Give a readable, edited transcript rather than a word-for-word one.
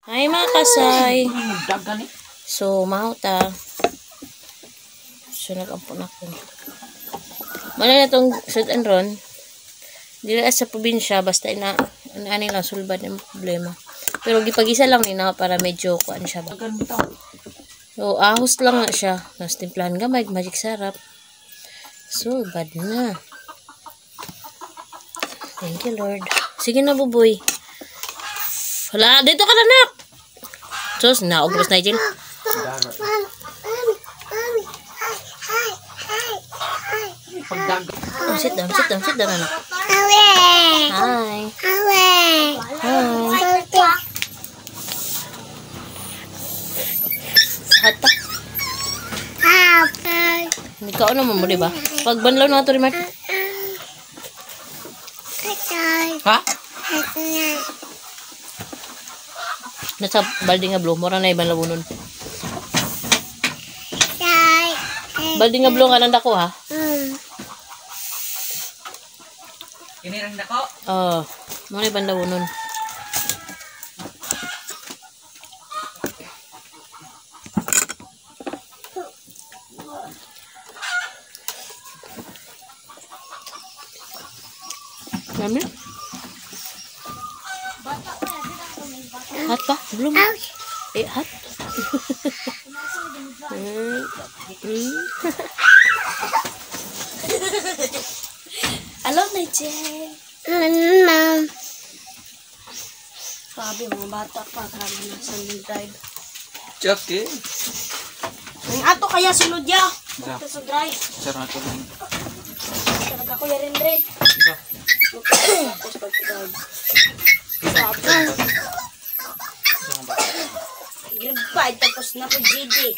Hi mga kasay. So, mahota. So, nag-ampun ako. Mala na itong Sud and Ron. Dili sa probinsya, basta ani lang, sulbad yung problema. Pero gipag-isa lang nina para medyo kuan siya ba. So, ahos lang na siya. Tapos timplahan gamay, magic sarap. So, bad na. Thank you, Lord. Sige na, buboy. Hala, dito ka na, nak! Sus, naugros na yun. Oh, sit down, anak. Hi. Hat pa. Hindi ka naman mo, diba? Pag banlaw na ito, Rimar. Ha? Nasa balde nga blue, mura na ibang labunon. Balde nga blue nga nanda ko, ha? Kinirang dako? Oo, mura ibang labunon. Nami? Hat pa? Belum? Hat? Hello, Nichelle. Mom. Sabi mga bata pa, grabe na sa drive. Chucky. Ang ato kaya sunod ya. Ito sa drive. Sarap ko lang. Talaga ko ya rin rin. Goodbye, tapos na ko GD.